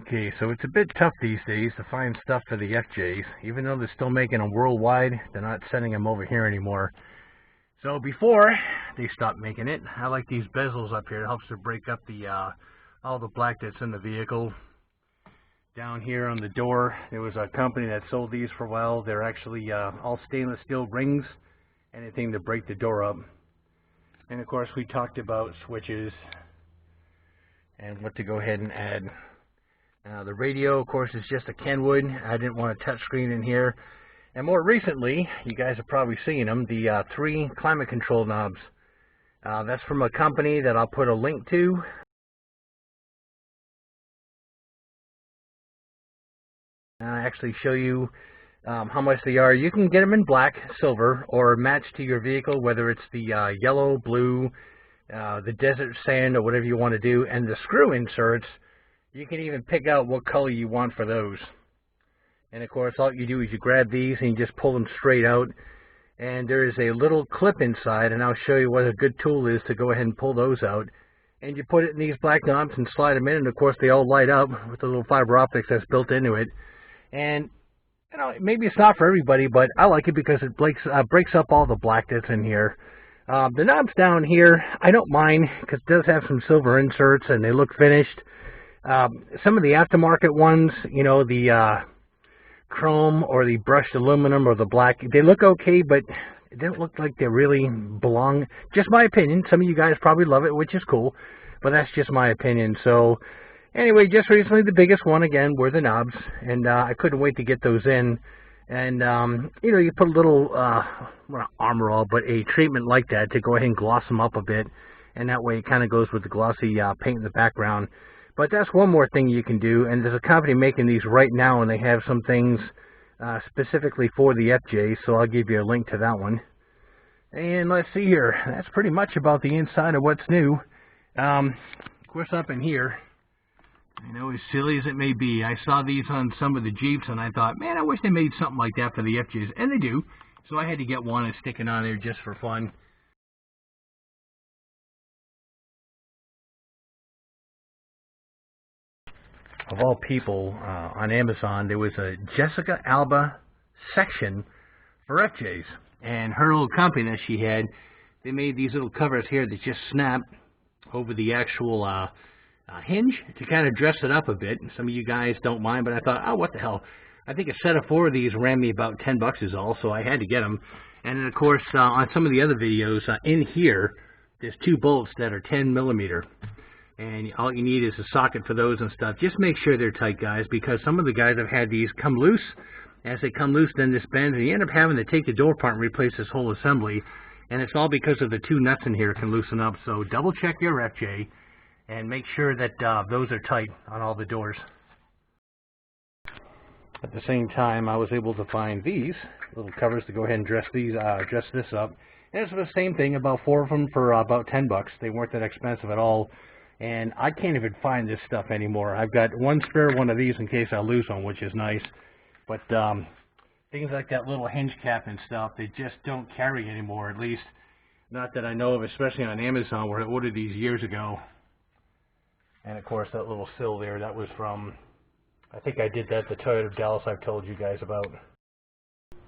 Okay, so it's a bit tough these days to find stuff for the FJs. Even though they're still making them worldwide, they're not sending them over here anymore. So before they stopped making it, I like these bezels up here. It helps to break up the all the black that's in the vehicle. Down here on the door, there was a company that sold these for a while. They're actually all stainless steel rings, anything to break the door up. And of course we talked about switches and what to go ahead and add. The radio, of course, is just a Kenwood. I didn't want a touch screen in here. And more recently, you guys have probably seen them, the 3 climate control knobs. That's from a company that I'll put a link to. I actually show you how much they are. You can get them in black, silver, or match to your vehicle, whether it's the yellow, blue, the desert sand, or whatever you want to do. And the screw inserts, you can even pick out what color you want for those. And of course, all you do is you grab these and you just pull them straight out. And there is a little clip inside, and I'll show you what a good tool is to go ahead and pull those out. And you put it in these black knobs and slide them in, and of course they all light up with the little fiber optics that's built into it. And you know, maybe it's not for everybody, but I like it because it breaks up all the black that's in here. The knobs down here, I don't mind because it does have some silver inserts and they look finished. Some of the aftermarket ones, you know, the chrome or the brushed aluminum or the black, they look okay, but it doesn't look like they really belong. Just my opinion. Some of you guys probably love it, which is cool, but that's just my opinion. So anyway, just recently the biggest one again were the knobs, and I couldn't wait to get those in. And you know, you put a little not armor all, but a treatment like that to go ahead and gloss them up a bit, and that way it kind of goes with the glossy paint in the background. But that's one more thing you can do, and there's a company making these right now, and they have some things specifically for the FJ, so I'll give you a link to that one. And let's see here, that's pretty much about the inside of what's new. Of course, up in here, I know, as silly as it may be, I saw these on some of the Jeeps, and I thought, man, I wish they made something like that for the FJs, and they do. So I had to get one and stick it on there just for fun. Of all people, on Amazon, there was a Jessica Alba section for FJs. And her little company that she had, they made these little covers here that just snap over the actual hinge to kind of dress it up a bit. Some of you guys don't mind, but I thought, oh, what the hell. I think a set of 4 of these ran me about $10 is all, so I had to get them. And then, of course, on some of the other videos, in here, there's 2 bolts that are 10 millimeter. And all you need is a socket for those and stuff. Just make sure they're tight, guys, because some of the guys have had these come loose. As they come loose, then this bends, and you end up having to take the door apart and replace this whole assembly. And it's all because of the 2 nuts in here can loosen up. So double check your FJ and make sure that those are tight on all the doors. At the same time, I was able to find these little covers to go ahead and dress this up. And it's the same thing, about 4 of them for about $10. They weren't that expensive at all. And I can't even find this stuff anymore. I've got one spare one of these in case I lose one, which is nice. But things like that little hinge cap and stuff, they just don't carry anymore, at least not that I know of, especially on Amazon, where I ordered these years ago. And of course, that little sill there, that was from, I think I did that at the Toyota of Dallas I've told you guys about.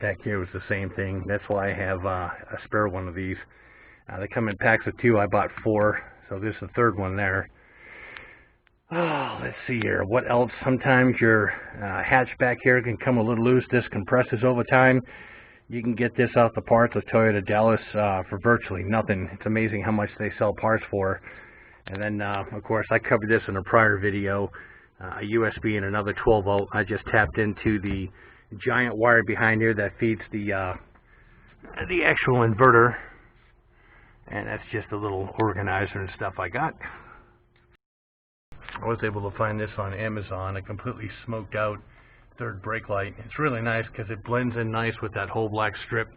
Back here was the same thing. That's why I have a spare one of these. They come in packs of 2. I bought 4. So this is the 3rd one there. Oh, let's see here. What else? Sometimes your hatch back here can come a little loose. This compresses over time. You can get this off the parts of Toyota Dallas for virtually nothing. It's amazing how much they sell parts for. And then, of course, I covered this in a prior video. A USB and another 12 volt. I just tapped into the giant wire behind here that feeds the actual inverter. And that's just a little organizer and stuff I got. I was able to find this on Amazon, a completely smoked out 3rd brake light. It's really nice because it blends in nice with that whole black strip.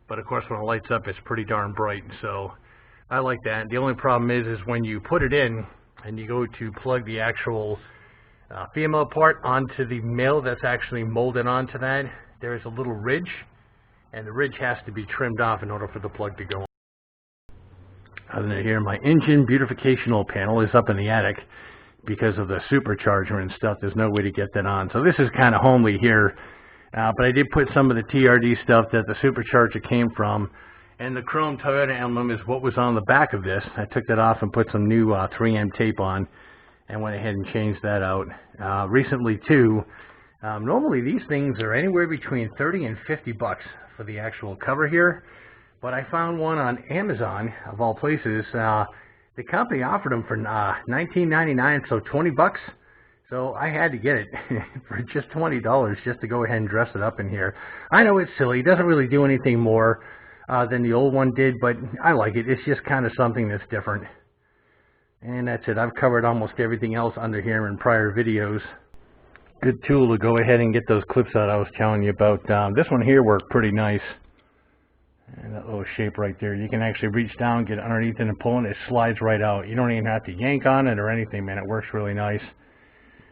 But of course when it lights up, it's pretty darn bright. So I like that. The only problem is when you put it in and you go to plug the actual female part onto the male that's actually molded onto that, there is a little ridge. And the ridge has to be trimmed off in order for the plug to go on. Other than here, my engine beautification panel is up in the attic. because of the supercharger and stuff. There's no way to get that on. So this is kind of homely here. But I did put some of the TRD stuff that the supercharger came from. And the chrome Toyota emblem is what was on the back of this. I took that off and put some new 3M tape on and went ahead and changed that out. Recently too, normally these things are anywhere between 30 and 50 bucks for the actual cover here. But I found one on Amazon, of all places. The company offered them for $19.99, so 20 bucks. So I had to get it for just $20 just to go ahead and dress it up in here. I know it's silly. It doesn't really do anything more than the old one did, but I like it. It's just kind of something that's different. And that's it. I've covered almost everything else under here in prior videos. Good tool to go ahead and get those clips out I was telling you about. This one here worked pretty nice. And that little shape right there, you can actually reach down, get underneath it and pull it. It slides right out. You don't even have to yank on it or anything, man. It works really nice.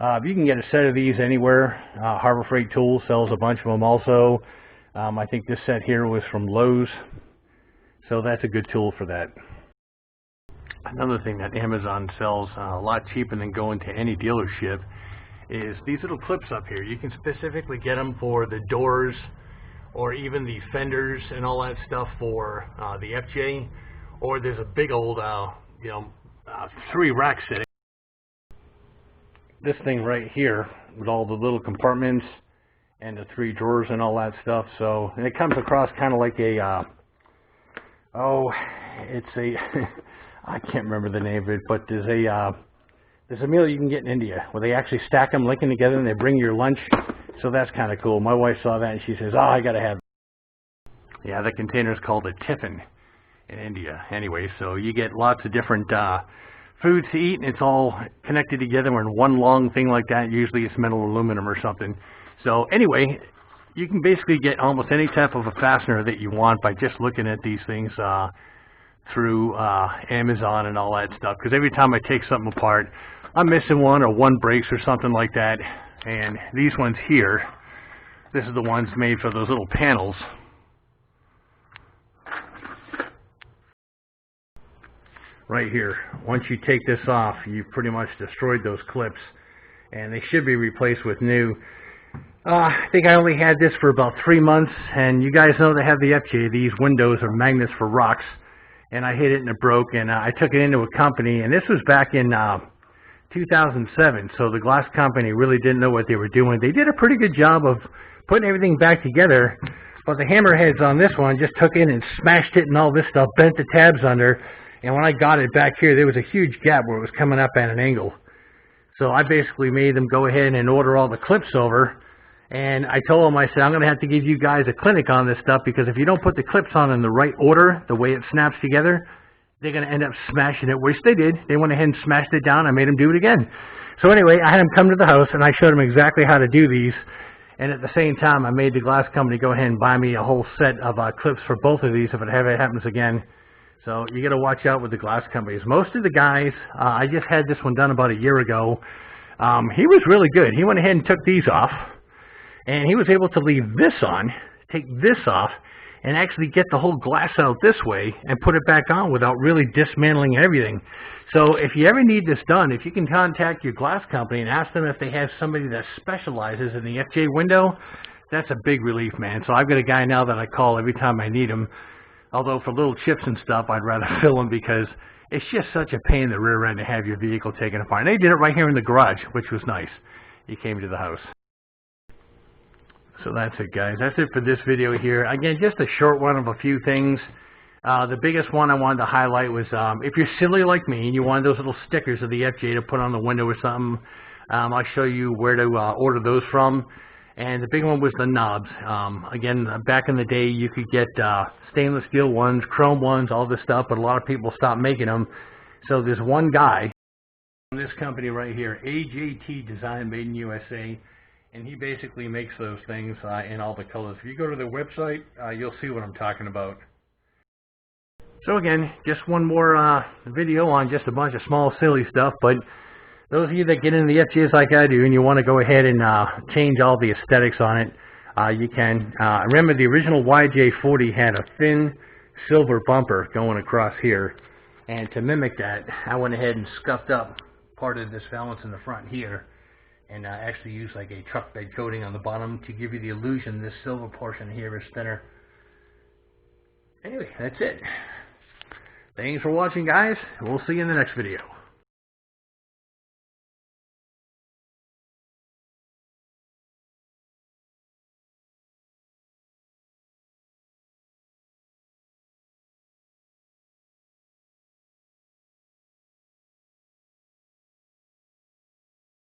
You can get a set of these anywhere. Harbor Freight Tools sells a bunch of them also. I think this set here was from Lowe's. So that's a good tool for that. Another thing that Amazon sells a lot cheaper than going to any dealership is these little clips up here. You can specifically get them for the doors or even the fenders and all that stuff for the FJ. Or there's a big old, 3-rack setting. This thing right here with all the little compartments and the 3 drawers and all that stuff. So, and it comes across kind of like a, it's a, I can't remember the name of it, but there's a meal you can get in India where they actually stack them, link them together, and they bring you your lunch. So that's kind of cool. My wife saw that and she says, "Oh, I gotta have." Yeah, the container is called a tiffin in India. Anyway, so you get lots of different foods to eat, and it's all connected together in one long thing like that. Usually it's metal or aluminum or something. So anyway, you can basically get almost any type of a fastener that you want by just looking at these things through Amazon and all that stuff. Because every time I take something apart, I'm missing one or one breaks or something like that. And these ones here, this is the ones made for those little panels. Right here. Once you take this off, you've pretty much destroyed those clips. And they should be replaced with new. I think I only had this for about 3 months. And you guys know they have the FJ. These windows are magnets for rocks. And I hit it and it broke. And I took it into a company. And this was back in 2007, so the glass company really didn't know what they were doing. They did a pretty good job of putting everything back together, but the hammerheads on this one just took in and smashed it and all this stuff, bent the tabs under, and when I got it back here, there was a huge gap where it was coming up at an angle. So I basically made them go ahead and order all the clips over, and I told them, I said, I'm going to have to give you guys a clinic on this stuff, because if you don't put the clips on in the right order, the way it snaps together, they're going to end up smashing it, which they did. They went ahead and smashed it down. I made them do it again. So anyway, I had them come to the house, and I showed them exactly how to do these. And at the same time, I made the glass company go ahead and buy me a whole set of clips for both of these if it ever happens again. So you got to watch out with the glass companies. Most of the guys, I just had this one done about a year ago. He was really good. He went ahead and took these off, and he was able to leave this on, take this off, and actually get the whole glass out this way and put it back on without really dismantling everything. So if you ever need this done, if you can contact your glass company and ask them if they have somebody that specializes in the FJ window, that's a big relief, man. So I've got a guy now that I call every time I need him. Although for little chips and stuff, I'd rather fill them, because it's just such a pain in the rear end to have your vehicle taken apart. And they did it right here in the garage, which was nice. He came to the house. So that's it, guys. That's it for this video here. Again, just a short one of a few things. The biggest one I wanted to highlight was if you're silly like me and you want those little stickers of the FJ to put on the window or something, I'll show you where to order those from. And the big one was the knobs. Again, back in the day, you could get stainless steel ones, chrome ones, all this stuff, but a lot of people stopped making them. So there's one guy from this company right here, AJT Design, made in USA. And he basically makes those things in all the colors. If you go to their website, you'll see what I'm talking about. So again, just one more video on just a bunch of small silly stuff, but those of you that get into the FJs like I do and you want to go ahead and change all the aesthetics on it, you can. Remember, the original YJ40 had a thin silver bumper going across here, and to mimic that, I went ahead and scuffed up part of this valance in the front here, and actually use like a truck bed coating on the bottom to give you the illusion this silver portion here is thinner. Anyway, that's it. Thanks for watching, guys. We'll see you in the next video.